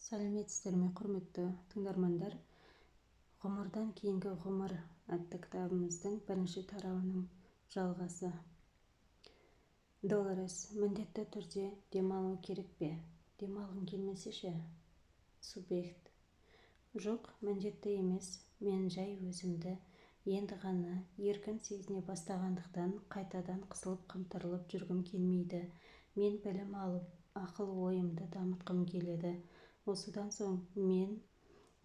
Сәлеметсіздер ме, құрметті тыңдармандар? Ғұмырдан кейінгі ғұмыр атты кітабымыздың бірінші тарауының жалғасы. Долорес, міндетті түрде демалу керек пе? Демалғың келмесе ше? Субъект: жоқ, міндетті емес. Мен жай өзімді енді ғана еркін сезіне бастағандықтан қайтадан қысылып-қымтырылып жүргім келмейді. Мен білім алып, ақыл-ойымды дамытқым келеді. Осыдан соң мен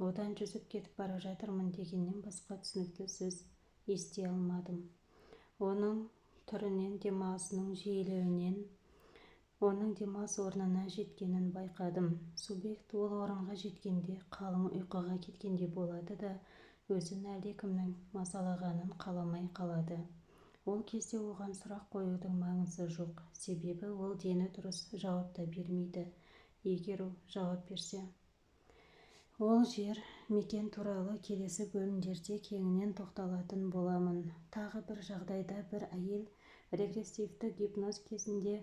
одан жүзіп кетіп бара жатырмын дегеннен басқа түсінікті сөз ести алмадым. Оның түрінен, демалысының жиілеуінен оның демалыс орнына жеткенін байқадым. Субъект: ол орынға жеткенде қалың ұйқыға кеткенде болады да өзін әлдекімнің мазалағанын қаламай қалады. Ол кезде оған сұрақ қоюдың маңызы жоқ, себебі ол дені дұрыс жауап та бермейді. Егер ол жауап берсе, ол жер мекен туралы келесі бөлімдерде кеңінен тоқталатын боламын. Тағы бір жағдайда бір әйел регрессивті гипноз кезінде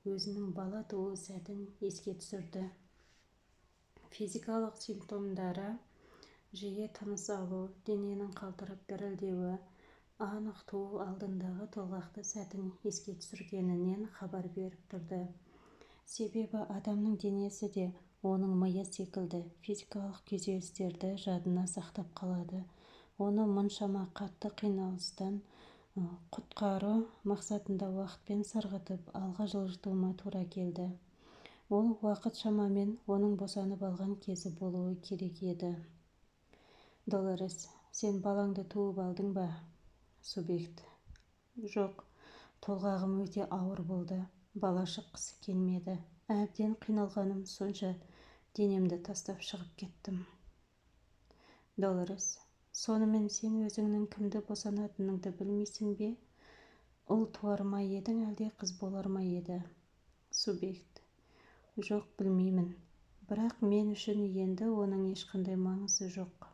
өзінің бала туу сәтін еске түсірді. Физикалық симптомдары жиі тыныс алу, дененің қалтырап дірілдеуі, анық туу алдындағы толғақты сәтін еске түсіргенінен хабар беріп тұрды. Себебі адамның денесі де оның миы секілді физикалық күйзелістерді жадына сақтап қалады. Оны мұншама қатты қиналыстан құтқару мақсатында уақытпен сырғытып алға жылжытуыма тура келді. Ол уақыт шамамен оның босанып алған кезі болуы керек еді. Долорес: сен балаңды туып алдың ба? Субъект: жоқ, толғағым өте ауыр болды. Бала шыққысы келмеді. Әбден қиналғаным сонша денемді тастап шығып кеттім. Долорес: сонымен сен өзіңнің кімді босанатыныңды білмейсің бе? Ұл туар ма едің, әлде қыз болар ма еді? Субъект: жоқ, білмеймін. Бірақ мен үшін енді оның ешқандай маңызы жоқ.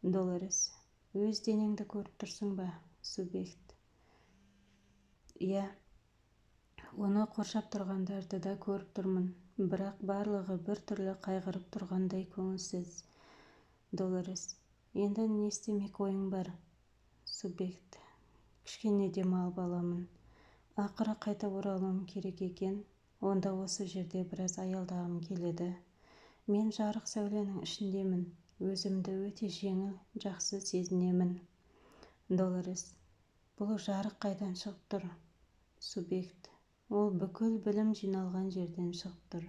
Долорес: өз денеңді көріп тұрсың ба? Субъект: иә, оны қоршап тұрғандарды да көріп тұрмын, бірақ барлығы бір түрлі қайғырып тұрғандай көңілсіз. Долорес: енді не істемек ойың бар? Субъект: кішкене демалып аламын. Ақыры қайта оралуым керек екен. Онда осы жерде біраз аялдағым келеді. Мен жарық сәуленің ішіндемін. Өзімді өте жеңіл, жақсы сезінемін. Долорес: бұл жарық қайдан шығып тұр? Субъект: ол бүкіл білім жиналған жерден шығып тұр.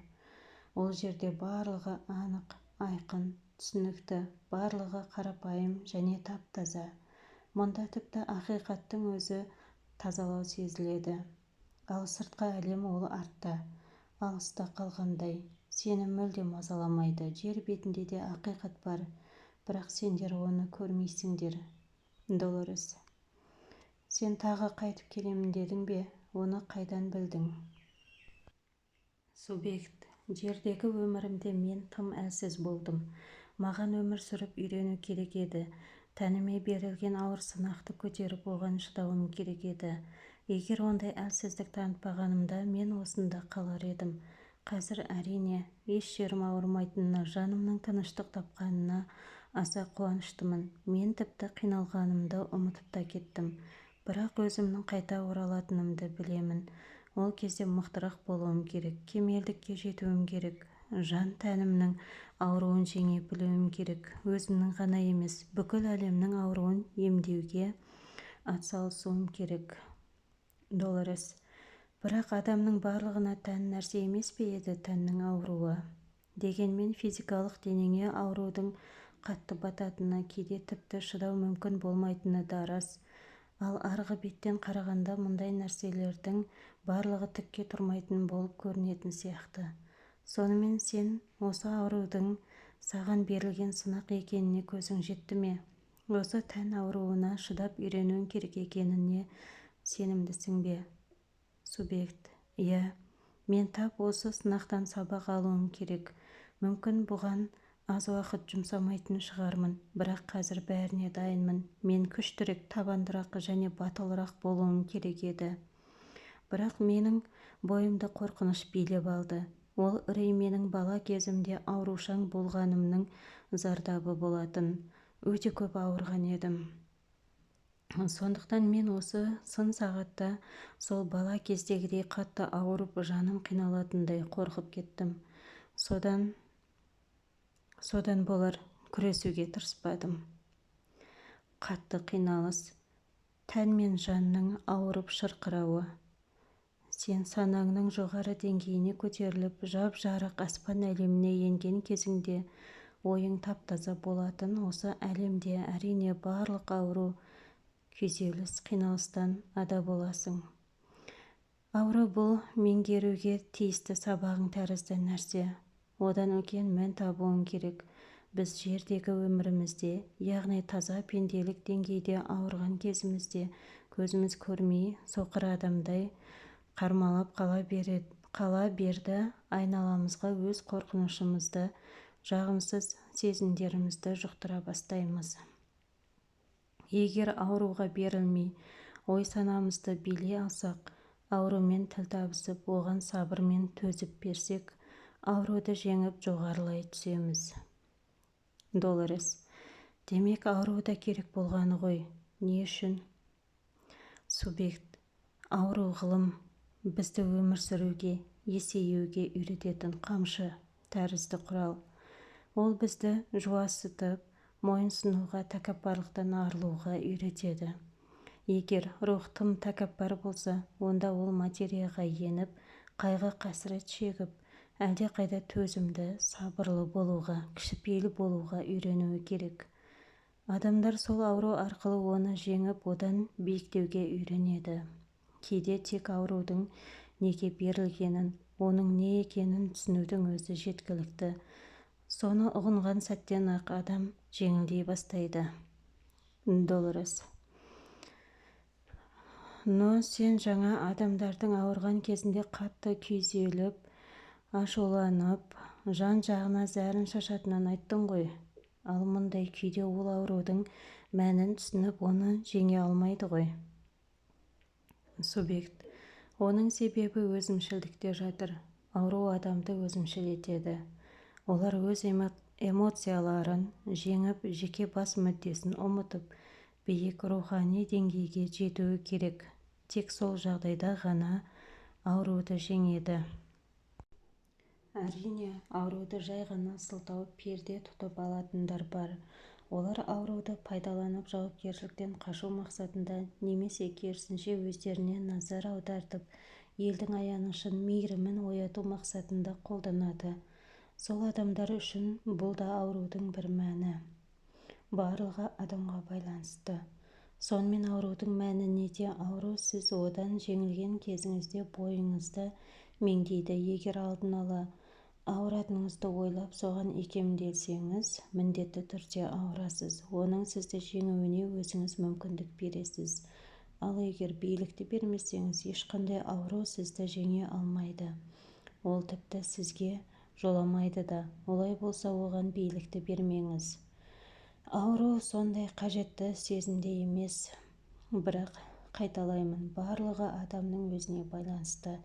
Ол жерде барлығы анық, айқын, түсінікті, барлығы қарапайым және тап-таза. Мұнда тіпті ақиқаттың өзі тазалау сезіледі. Ал сыртқы әлем ол артта, алыста қалғандай. Сені мүлде мазаламайды. Жер бетінде де ақиқат бар, бірақ сендер оны көрмейсіңдер. Долорес: сен тағы қайтып келемін дедің бе? Оны қайдан білдің? Субъект: жердегі өмірімде мен тым әлсіз болдым. Маған өмір сүріп үйрену керек еді. Тәніме берілген ауыр сынақты көтеріп оған шыдауым керек еді. Егер ондай әлсіздік танытпағанымда мен осында қалар едім. Қазір әрине еш жерім ауырмайтынына, жанымның тыныштық тапқанына аса қуаныштымын. Мен тіпті қиналғанымды ұмытып та кеттім. Бірақ өзімнің қайта оралатынымды білемін. Ол кезде мықтырақ болуым керек, кемелдікке жетуім керек, жан тәнімнің ауруын жеңе білуім керек. Өзімнің ғана емес, бүкіл әлемнің ауруын емдеуге атсалысуым керек. Долорес: бірақ адамның барлығына тән нәрсе емес пе еді тәннің ауруы? Дегенмен физикалық денеңе аурудың қатты бататыны, кейде тіпті шыдау мүмкін болмайтыны да рас. Ал арғы беттен қарағанда мұндай нәрселердің барлығы түкке тұрмайтын болып көрінетін сияқты. Сонымен сен осы аурудың саған берілген сынақ екеніне көзің жетті ме? Осы тән ауруына шыдап үйренуің керек екеніне сенімдісің бе? Субъект: иә, мен тап осы сынақтан сабақ алуым керек. Мүмкін бұған аз уақыт жұмсамайтын шығармын, бірақ қазір бәріне дайынмын. Мен күштірек, табандырақ және батылырақ болуым керек еді. Бірақ менің бойымды қорқыныш билеп алды. Ол үрей менің бала кезімде аурушаң болғанымның зардабы болатын. Өте көп ауырған едім. Сондықтан мен осы сын сағатта сол бала кездегідей қатты ауырып, жаным қиналатындай қорқып кеттім. Содан болар күресуге тырыспадым. Қатты қиналыс, тән мен жанның ауырып шырқырауы. Сен санаңның жоғары деңгейіне көтеріліп, жап-жарық аспан әлеміне енген кезіңде ойың таптаза болатын. Осы әлемде әрине барлық ауру, күйзеліс, қиналыстан ада боласың. Ауру бұл меңгеруге тиісті сабағың тәрізді нәрсе. Одан үлкен мән табуың керек. Біз жердегі өмірімізде, яғни таза пенделік деңгейде ауырған кезімізде көзіміз көрмей, соқыр адамдай қармалап қала берді, айналамызға өз қорқынышымызды, жағымсыз сезімдерімізді жұқтыра бастаймыз. Егер ауруға берілмей, ой-санамызды билей алсақ, аурумен тіл табысып, оған сабырмен төзіп берсек, ауруды жеңіп жоғарылай түсеміз. Долорес: демек ауру да керек болғаны ғой. Не үшін? Субъект: ауру ғылым, бізді өмір сүруге, есеюге үйрететін қамшы тәрізді құрал. Ол бізді жуасытып, мойынсынуға, тәкаппарлықтан арылуға үйретеді. Егер рух тым тәкаппар болса, онда ол материяға еніп, қайғы қасірет шегіп, әлде қайда төзімді, сабырлы болуға, кішіпейіл болуға үйренуі керек. Адамдар сол ауру арқылы оны жеңіп, одан биіктеуге үйренеді. Кейде тек аурудың неге берілгенін, оның не екенін түсінудің өзі жеткілікті. Соны ұғынған сәттен ақ адам жеңілдей бастайды. Долорес: но сен жаңа адамдардың ауырған кезінде қатты күйзеліп, ашуланып, жан-жағына зәрін шашатынын айттың ғой. Ал мұндай күйде ол аурудың мәнін түсініп, оны жеңе алмайды ғой. Субъект: оның себебі өзімшілдікте жатыр. Ауру адамды өзімшіл етеді. Олар өз эмоцияларын жеңіп, жеке бас мүддесін ұмытып, биік рухани деңгейге жетуі керек. Тек сол жағдайда ғана ауруды жеңеді. Әрине, ауруды жай ғана сылтау перде тұтып алатындар бар. Олар ауруды пайдаланып, жауапкершіліктен қашу мақсатында немесе керісінше өздеріне назар аудартып, елдің аянышын, мейірімін ояту мақсатында қолданады. Сол адамдар үшін бұл да аурудың бір мәні. Барлығы адамға байланысты. Сонымен аурудың мәні неде? Ауру сіз одан жеңілген кезіңізде бойыңызды меңдейді. Егер алдын ала ауыратыныңызды ойлап, соған икемделсеңіз, міндетті түрде ауырасыз. Оның сізді жеңуіне өзіңіз мүмкіндік бересіз. Ал егер билікті бермесеңіз, ешқандай ауру сізді жеңе алмайды. Ол тіпті сізге жоламайды да. Олай болса, оған билікті бермеңіз. Ауру сондай қажетті сезімде емес. Бірақ қайталаймын, барлығы адамның өзіне байланысты.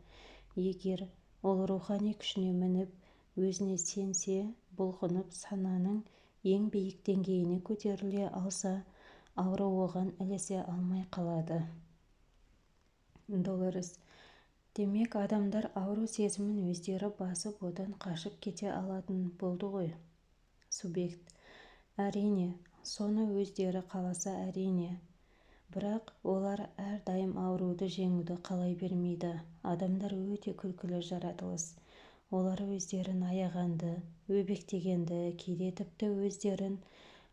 Егер ол рухани күшіне мініп, өзіне сенсе, бұлқынып, сананың ең биік деңгейіне көтеріле алса, ауру оған ілесе алмай қалады. Долорес: демек адамдар ауру сезімін өздері басып, одан қашып кете алатын болды ғой. Субъект: әрине, соны өздері қаласа әрине. Бірақ олар әрдайым ауруды жеңуді қалай бермейді. Адамдар өте күлкілі жаратылыс. Олар өздерін аяғанды, өбектегенді, кейде тіпті өздерін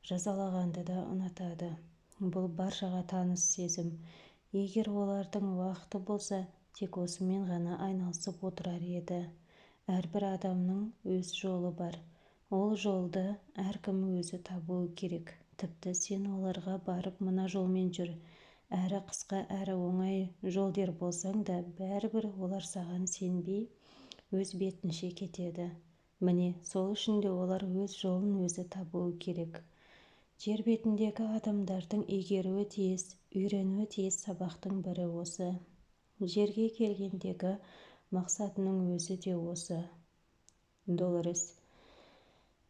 жазалағанды да ұнатады. Бұл баршаға таныс сезім. Егер олардың уақыты болса, тек осымен ғана айналысып отырар еді. Әрбір адамның өз жолы бар. Ол жолды әркім өзі табуы керек. Тіпті сен оларға барып, мына жолмен жүр, әрі қысқа, әрі оңай жол дер болсаң да, бәрібір олар саған сенбей, өз бетінше кетеді. Міне, сол үшін де олар өз жолын өзі табуы керек. Жер бетіндегі адамдардың игеруі тиіс, үйренуі тиіс сабақтың бірі осы. Жерге келгендегі мақсатының өзі де осы. Долорес: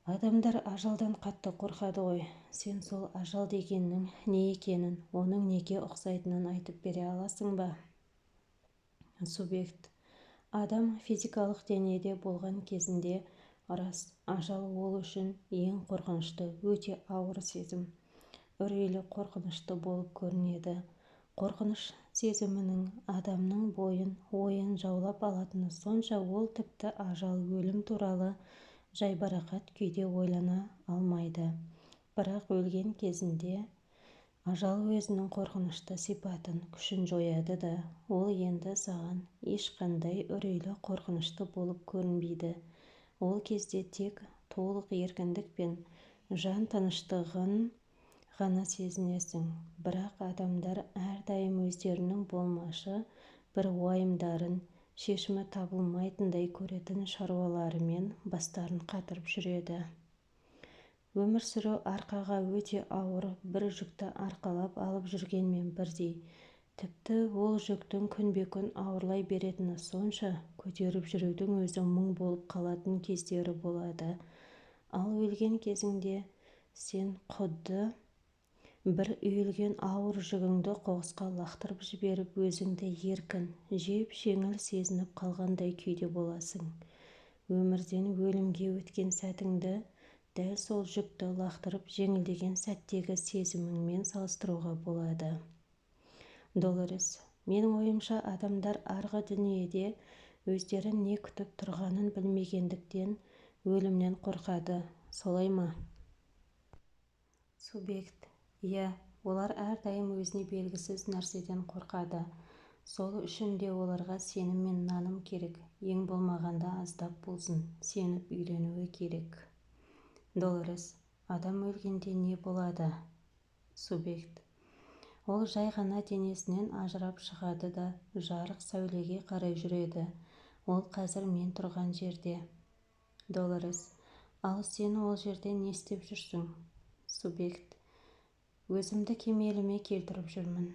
адамдар ажалдан қатты қорқады ғой. Сен сол ажал дегеннің не екенін, оның неге ұқсайтынын айтып бере аласың ба? Субъект: адам физикалық денеде болған кезінде рас, ажал ол үшін ең қорқынышты, өте ауыр сезім, үрейлі қорқынышты болып көрінеді. Қорқыныш сезімінің адамның ойын жаулап алатыны сонша, ол тіпті ажал, өлім туралы жайбарақат күйде ойлана алмайды. Бірақ өлген кезінде ажал өзінің қорқынышты сипатын, күшін жояды да, ол енді саған ешқандай үрейлі қорқынышты болып көрінбейді. Ол кезде тек толық еркіндік пен жан тыныштығын ғана сезінесің. Бірақ адамдар әрдайым өздерінің болмашы бір уайымдарын, шешімі табылмайтындай көретін шаруаларымен бастарын қатырып жүреді. Өмір сүру арқаға өте ауыр бір жүкті арқалап алып жүргенмен бірдей. Тіпті ол жүктің күнбе-күн ауырлай беретіні сонша, көтеріп жүрудің өзі мұң болып қалатын кездері болады. Ал өлген кезіңде сен құдды бір үйілген ауыр жүгіңді қоқысқа лақтырып жіберіп, өзіңді еркін, жеп-жеңіл сезініп қалғандай күйде боласың. Өмірден өлімге өткен сәтіңді дәл сол жүкті лақтырып жеңілдеген сәттегі сезіміңмен салыстыруға болады. Долорес: менің ойымша, адамдар арғы дүниеде өздері не күтіп тұрғанын білмегендіктен өлімнен қорқады, солай ма? Субъект: иә, олар әрдайым өзіне белгісіз нәрседен қорқады. Сол үшін де оларға сенім мен наным керек, ең болмағанда аздап болсын сеніп үйленуі керек. Долорес: адам өлгенде не болады? Субъект: ол жай ғана денесінен ажырап шығады да жарық сәулеге қарай жүреді. Ол қазір мен тұрған жерде. Долорес: ал сен ол жерде не істеп жүрсің? Субъект: өзімді кемеліме келтіріп жүрмін.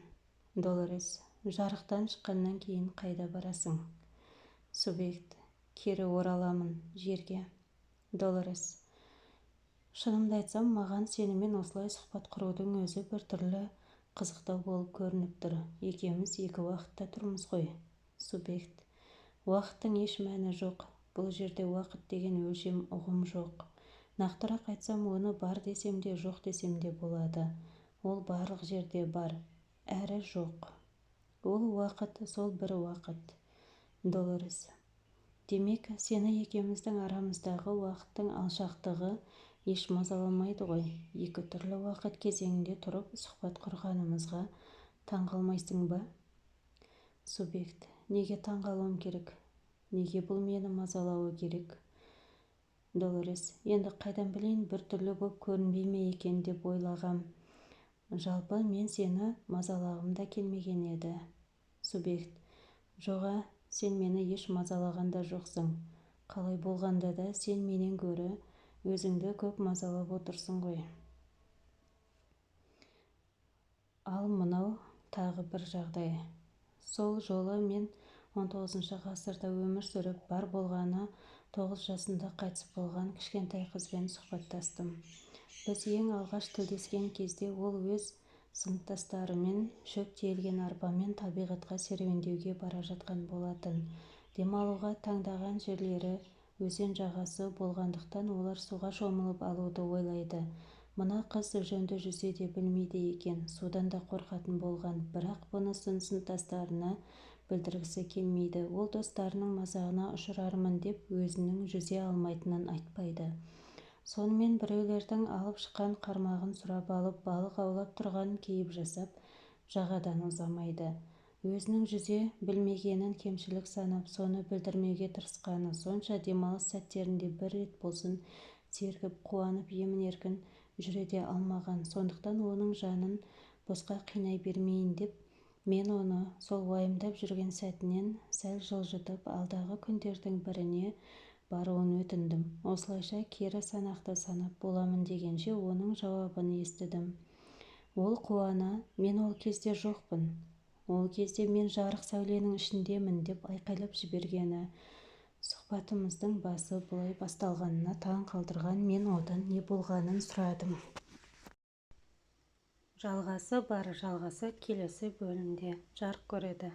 Долорес: жарықтан шыққаннан кейін қайда барасың? Субъект: кері ораламын жерге. Долорес: шынымды айтсам, маған сенімен осылай сұхбат құрудың өзі біртүрлі қызықтау болып көрініп тұр. Екеуміз екі уақытта тұрмыз ғой. Субъект: уақыттың еш мәні жоқ. Бұл жерде уақыт деген өлшем, ұғым жоқ. Нақтырақ айтсам, оны бар десем де, жоқ десем де болады. Ол барлық жерде бар, әрі жоқ. Ол уақыт, сол бір уақыт. Долорес: демек, сені екеуміздің арамыздағы уақыттың алшақтығы еш мазаламайды ғой. Екі түрлі уақыт кезеңінде тұрып сұхбат құрғанымызға таңғалмайсың ба? Субъект: неге таңғалуым керек? Неге бұл мені мазалауы керек? Долорес: енді қайдан білейін, бір түрлі боп көрінбей ме екен деп ойлағам. Жалпы мен сені мазалағым да келмеген еді. Субъект: жоға, сен мені еш мазалаған да жоқсың. Қалай болғанда да сен менен гөрі өзіңді көп мазалап отырсың ғой. Ал мынау тағы бір жағдай. Сол жолы мен 19 ғасырда өмір сүріп, бар болғаны 9 жасында қайтыс болған кішкентай қызбен сұхбаттастым. Біз ең алғаш тілдескен кезде ол өз сыныптастарымен шөп тиелген арбамен табиғатқа серуендеуге бара жатқан болатын. Демалуға таңдаған жерлері өзен жағасы болғандықтан олар суға шомылып алуды ойлайды. Мына қыз жөнді жүзе де білмейді екен, судан да қорқатын болған, бірақ бұны сыныптастарына білдіргісі келмейді. Ол достарының мазағына ұшырармын деп өзінің жүзе алмайтынын айтпайды. Сонымен біреулердің алып шыққан қармағын сұрап алып, балық аулап тұрғанын кейіп жасап, жағадан ұзамайды. Өзінің жүзе білмегенін кемшілік санап, соны білдірмеуге тырысқаны сонша, демалыс сәттерінде бір рет болсын сергіп, қуанып, емін-еркін жүре де алмаған. Сондықтан оның жанын босқа қинай бермейін деп, мен оны сол уайымдап жүрген сәтінен сәл жылжытып, алдағы күндердің біріне баруын өтіндім. Осылайша кері санақты санап боламын дегенше оның жауабын естідім. Ол қуана: мен ол кезде жоқпын. Ол кезде мен жарық сәуленің ішіндемін деп айқайлап жібергені. сұхбатымыздың басы бұлай басталғанына таң қалдырған мен одан не болғанын сұрадым. Жалғасы бар, жалғасы келесі бөлімде жарық көреді.